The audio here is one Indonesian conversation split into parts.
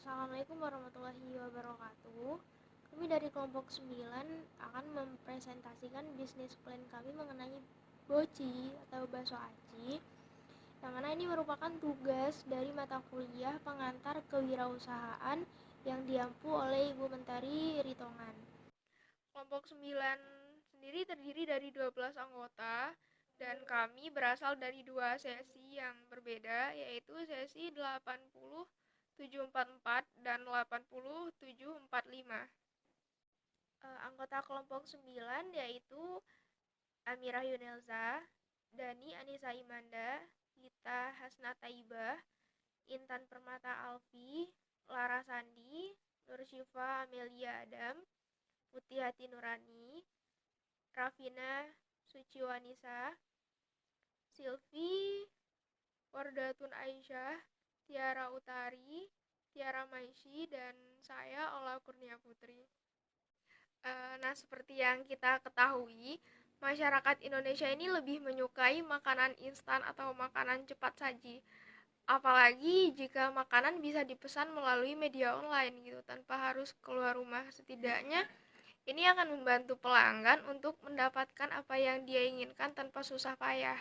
Assalamualaikum warahmatullahi wabarakatuh. Kami dari kelompok 9 akan mempresentasikan bisnis plan kami mengenai boci atau bakso aci, yang mana ini merupakan tugas dari mata kuliah pengantar kewirausahaan yang diampu oleh Ibu Mentari Ritongan. Kelompok 9 sendiri terdiri dari 12 anggota dan kami berasal dari dua sesi yang berbeda, yaitu sesi 744 dan 8745. Anggota kelompok 9 yaitu Amirah Yunelza, Dani Anissa Imanda, Gita Hasna Taibah, Intan Permata Alfi, Lara Sandi, Nur Syifa Amelia Adam, Putih Hati Nurani, Rafina Suciwanisa, Silvi Wardatun Aisyah, Tiara Utari, Tiara Maisy, dan saya Ola Kurnia Putri. Nah, seperti yang kita ketahui, masyarakat Indonesia ini lebih menyukai makanan instan atau makanan cepat saji. Apalagi jika makanan bisa dipesan melalui media online gitu, tanpa harus keluar rumah. Setidaknya ini akan membantu pelanggan untuk mendapatkan apa yang dia inginkan tanpa susah payah.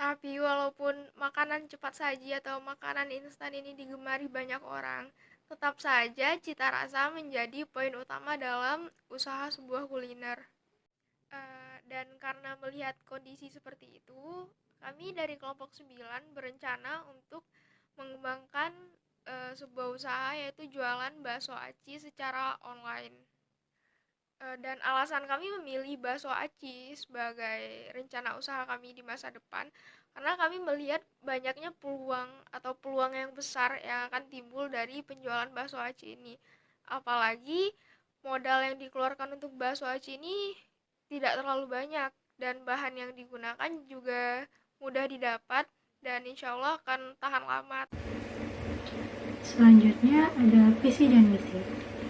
Tapi walaupun makanan cepat saji atau makanan instan ini digemari banyak orang, tetap saja cita rasa menjadi poin utama dalam usaha sebuah kuliner. Dan karena melihat kondisi seperti itu, kami dari kelompok 9 berencana untuk mengembangkan sebuah usaha, yaitu jualan bakso aci secara online. Dan alasan kami memilih bakso aci sebagai rencana usaha kami di masa depan karena kami melihat banyaknya peluang yang besar yang akan timbul dari penjualan bakso aci ini. Apalagi modal yang dikeluarkan untuk bakso aci ini tidak terlalu banyak dan bahan yang digunakan juga mudah didapat dan insya Allah akan tahan lama. Selanjutnya ada visi dan misi.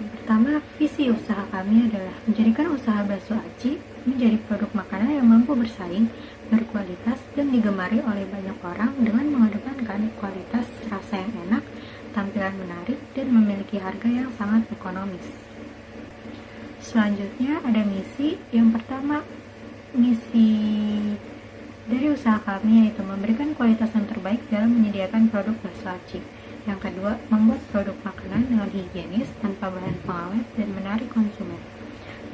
Yang pertama, visi usaha kami adalah menjadikan usaha bakso aci menjadi produk makanan yang mampu bersaing, berkualitas, dan digemari oleh banyak orang dengan mengedepankan kualitas rasa yang enak, tampilan menarik, dan memiliki harga yang sangat ekonomis. Selanjutnya ada misi. Yang pertama, misi dari usaha kami yaitu memberikan kualitas yang terbaik dalam menyediakan produk bakso aci. Yang kedua, membuat produk makanan dengan higienis, tanpa bahan pengawet, dan menarik konsumen.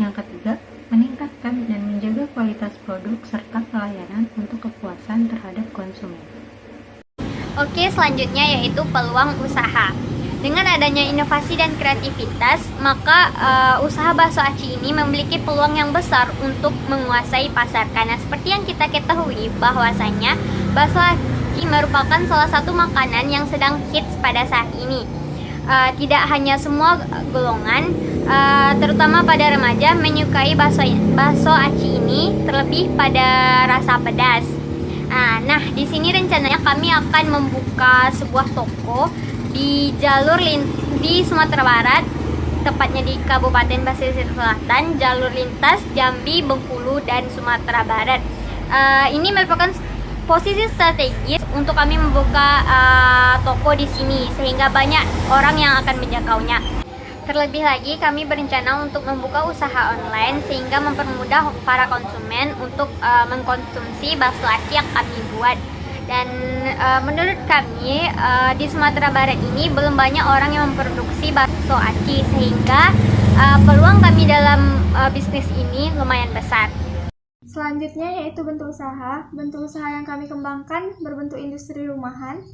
Yang ketiga, meningkatkan dan menjaga kualitas produk serta pelayanan untuk kepuasan terhadap konsumen. Oke, selanjutnya yaitu peluang usaha. Dengan adanya inovasi dan kreativitas, maka usaha bakso aci ini memiliki peluang yang besar untuk menguasai pasar. Karena seperti yang kita ketahui bahwasanya bakso aci merupakan salah satu makanan yang sedang hits pada saat ini. Tidak hanya semua golongan, terutama pada remaja menyukai bakso aci ini, terlebih pada rasa pedas. Nah, di sini rencananya kami akan membuka sebuah toko di di Sumatera Barat, tepatnya di Kabupaten Pesisir Selatan, jalur lintas Jambi, Bengkulu, dan Sumatera Barat. Ini merupakan posisi strategis untuk kami membuka toko di sini sehingga banyak orang yang akan menjangkaunya. Terlebih lagi kami berencana untuk membuka usaha online sehingga mempermudah para konsumen untuk mengkonsumsi bakso aci yang kami buat. Dan menurut kami di Sumatera Barat ini belum banyak orang yang memproduksi bakso aci sehingga peluang kami dalam bisnis ini lumayan besar. Selanjutnya yaitu bentuk usaha. Bentuk usaha yang kami kembangkan berbentuk industri rumahan.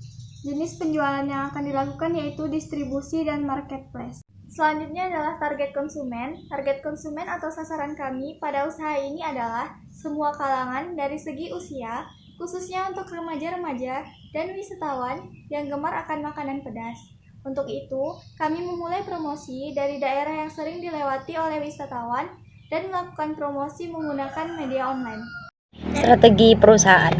Jenis penjualan yang akan dilakukan yaitu distribusi dan marketplace. Selanjutnya adalah target konsumen. Target konsumen atau sasaran kami pada usaha ini adalah semua kalangan dari segi usia, khususnya untuk remaja-remaja dan wisatawan yang gemar akan makanan pedas. Untuk itu, kami memulai promosi dari daerah yang sering dilewati oleh wisatawan dan melakukan promosi menggunakan media online. Strategi perusahaan.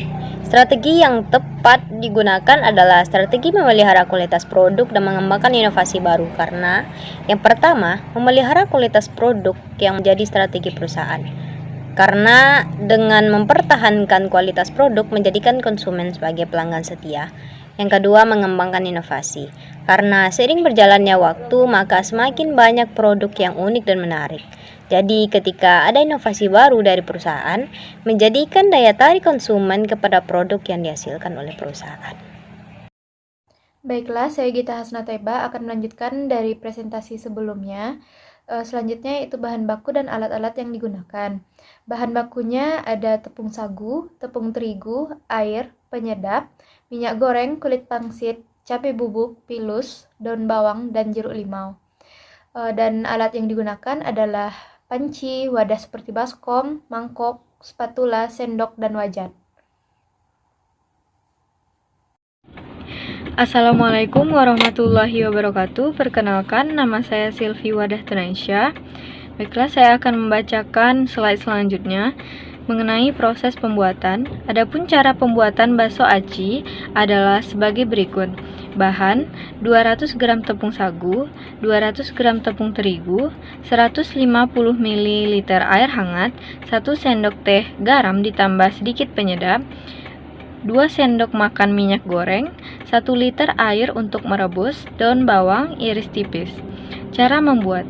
Strategi yang tepat digunakan adalah strategi memelihara kualitas produk dan mengembangkan inovasi baru karena yang pertama, memelihara kualitas produk yang menjadi strategi perusahaan. Karena dengan mempertahankan kualitas produk menjadikan konsumen sebagai pelanggan setia. Yang kedua, mengembangkan inovasi. Karena seiring berjalannya waktu, maka semakin banyak produk yang unik dan menarik. Jadi, ketika ada inovasi baru dari perusahaan, menjadikan daya tarik konsumen kepada produk yang dihasilkan oleh perusahaan. Baiklah, saya Gita Hasnateba akan melanjutkan dari presentasi sebelumnya. Selanjutnya yaitu bahan baku dan alat-alat yang digunakan. Bahan bakunya ada tepung sagu, tepung terigu, air, penyedap, minyak goreng, kulit pangsit, cabai bubuk, pilus, daun bawang, dan jeruk limau. Dan alat yang digunakan adalah panci, wadah seperti baskom, mangkok, spatula, sendok, dan wajan. Assalamualaikum warahmatullahi wabarakatuh. Perkenalkan, nama saya Silvi Wadah Tenaisya. Baiklah, saya akan membacakan slide selanjutnya mengenai proses pembuatan. Adapun cara pembuatan bakso aci adalah sebagai berikut. Bahan: 200 gram tepung sagu, 200 gram tepung terigu, 150 ml air hangat, 1 sendok teh garam ditambah sedikit penyedap, 2 sendok makan minyak goreng, 1 liter air untuk merebus, daun bawang iris tipis. Cara membuat: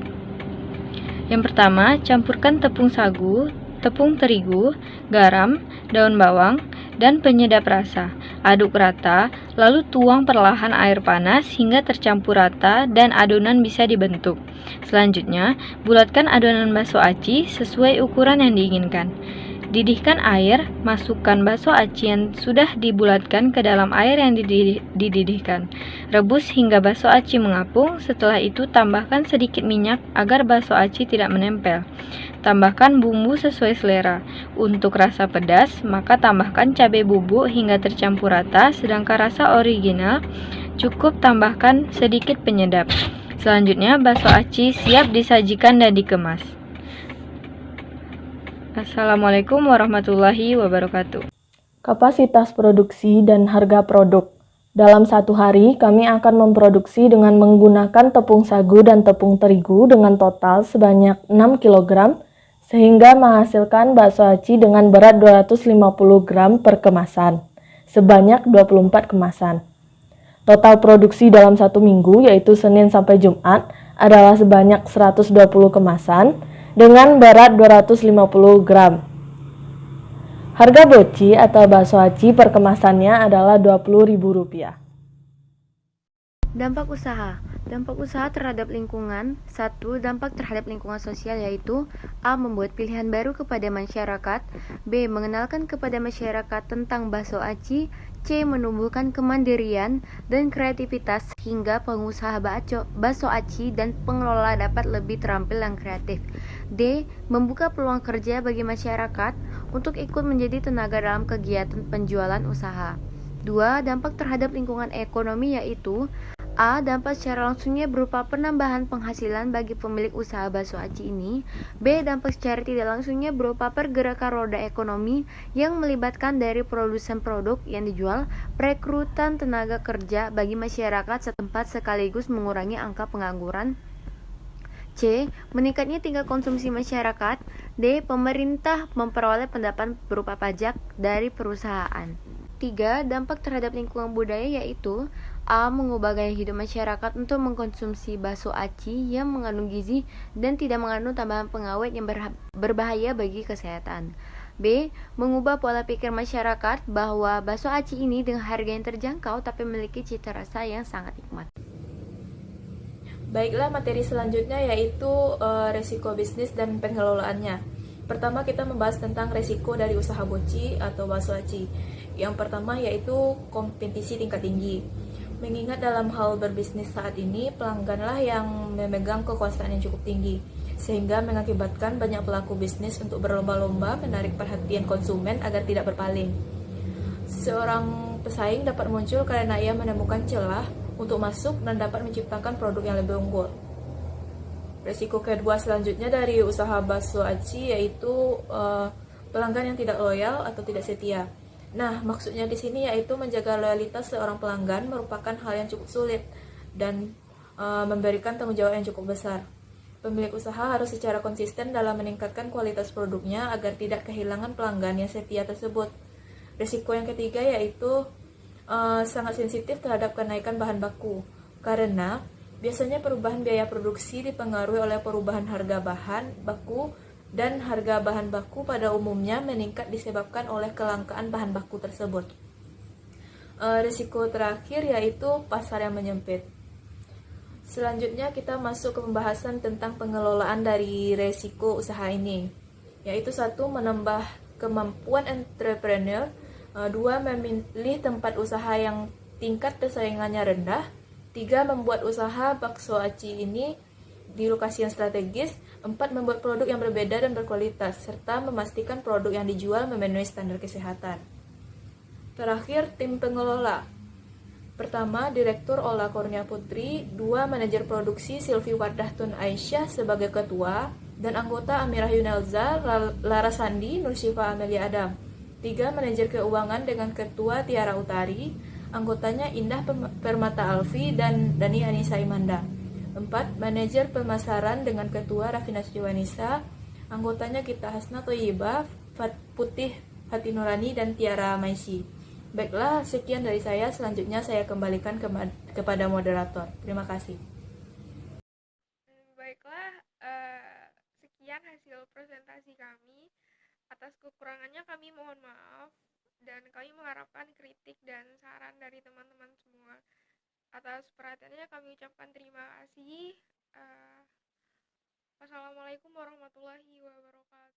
yang pertama, campurkan tepung sagu, tepung terigu, garam, daun bawang, dan penyedap rasa. Aduk rata, lalu tuang perlahan air panas hingga tercampur rata dan adonan bisa dibentuk. Selanjutnya, bulatkan adonan bakso aci sesuai ukuran yang diinginkan. Didihkan air, masukkan bakso aci yang sudah dibulatkan ke dalam air yang dididihkan. Rebus hingga bakso aci mengapung, setelah itu tambahkan sedikit minyak agar bakso aci tidak menempel. Tambahkan bumbu sesuai selera. Untuk rasa pedas, maka tambahkan cabai bubuk hingga tercampur rata, sedangkan rasa original cukup tambahkan sedikit penyedap. Selanjutnya, bakso aci siap disajikan dan dikemas. Assalamualaikum warahmatullahi wabarakatuh. Kapasitas produksi dan harga produk. Dalam satu hari, kami akan memproduksi dengan menggunakan tepung sagu dan tepung terigu dengan total sebanyak 6 kg, sehingga menghasilkan bakso aci dengan berat 250 gram per kemasan, sebanyak 24 kemasan. Total produksi dalam satu minggu, yaitu Senin sampai Jumat, adalah sebanyak 120 kemasan, dengan berat 250 gram. Harga boci atau bakso aci per kemasannya adalah Rp20.000. Dampak usaha. Dampak usaha terhadap lingkungan. 1. Dampak terhadap lingkungan sosial yaitu A. Membuat pilihan baru kepada masyarakat. B. Mengenalkan kepada masyarakat tentang bakso aci. C. Menumbuhkan kemandirian dan kreativitas hingga pengusaha bakso aci dan pengelola dapat lebih terampil dan kreatif. D. Membuka peluang kerja bagi masyarakat untuk ikut menjadi tenaga dalam kegiatan penjualan usaha. 2. Dampak terhadap lingkungan ekonomi yaitu A. Dampak secara langsungnya berupa penambahan penghasilan bagi pemilik usaha bakso aci ini. B. Dampak secara tidak langsungnya berupa pergerakan roda ekonomi yang melibatkan dari produsen produk yang dijual, perekrutan tenaga kerja bagi masyarakat setempat sekaligus mengurangi angka pengangguran. C. Meningkatnya tingkat konsumsi masyarakat. D. Pemerintah memperoleh pendapatan berupa pajak dari perusahaan. 3. Dampak terhadap lingkungan budaya yaitu A. Mengubah gaya hidup masyarakat untuk mengkonsumsi bakso aci yang mengandung gizi dan tidak mengandung tambahan pengawet yang berbahaya bagi kesehatan. B. Mengubah pola pikir masyarakat bahwa bakso aci ini dengan harga yang terjangkau tapi memiliki cita rasa yang sangat nikmat. Baiklah, materi selanjutnya yaitu resiko bisnis dan pengelolaannya. Pertama, kita membahas tentang resiko dari usaha boci atau bakso aci. Yang pertama yaitu kompetisi tingkat tinggi. Mengingat dalam hal berbisnis saat ini, pelangganlah yang memegang kekuasaan yang cukup tinggi, sehingga mengakibatkan banyak pelaku bisnis untuk berlomba-lomba menarik perhatian konsumen agar tidak berpaling. Seorang pesaing dapat muncul karena ia menemukan celah untuk masuk dan dapat menciptakan produk yang lebih unggul. Resiko kedua selanjutnya dari usaha bakso aci yaitu pelanggan yang tidak loyal atau tidak setia. Nah, maksudnya di sini yaitu menjaga loyalitas seorang pelanggan merupakan hal yang cukup sulit dan memberikan tanggung jawab yang cukup besar. Pemilik usaha harus secara konsisten dalam meningkatkan kualitas produknya agar tidak kehilangan pelanggan yang setia tersebut. Risiko yang ketiga yaitu sangat sensitif terhadap kenaikan bahan baku, karena biasanya perubahan biaya produksi dipengaruhi oleh perubahan harga bahan baku, dan harga bahan baku pada umumnya meningkat disebabkan oleh kelangkaan bahan baku tersebut. Risiko terakhir yaitu pasar yang menyempit. Selanjutnya kita masuk ke pembahasan tentang pengelolaan dari risiko usaha ini, yaitu 1. Menambah kemampuan entrepreneur, 2. Memilih tempat usaha yang tingkat persaingannya rendah, 3. Membuat usaha bakso aci ini di lokasi yang strategis, 4. Membuat produk yang berbeda dan berkualitas, serta memastikan produk yang dijual memenuhi standar kesehatan. Terakhir, tim pengelola. Pertama, Direktur Ola Kurnia Putri, 2. Manajer produksi Sylvie Wardah Tun Aisyah sebagai ketua, dan anggota Amirah Yunelza, Lara Sandi, Nursyifa Amelia Adam. 3. Manajer keuangan dengan ketua Tiara Utari, anggotanya Indah Permata Alfi dan Dani Anissa Imanda. 4. Manajer pemasaran dengan ketua Rafina Sujiwanisa, anggotanya Gita Hasna Toyiba, Putih Fatinurani, dan Tiara Maisi. Baiklah, sekian dari saya. Selanjutnya saya kembalikan kepada moderator. Terima kasih. Baiklah, sekian hasil presentasi kami. Atas kekurangannya kami mohon maaf, dan kami mengharapkan kritik dan saran dari teman-teman semua. Atas perhatiannya kami ucapkan terima kasih. Wassalamualaikum warahmatullahi wabarakatuh.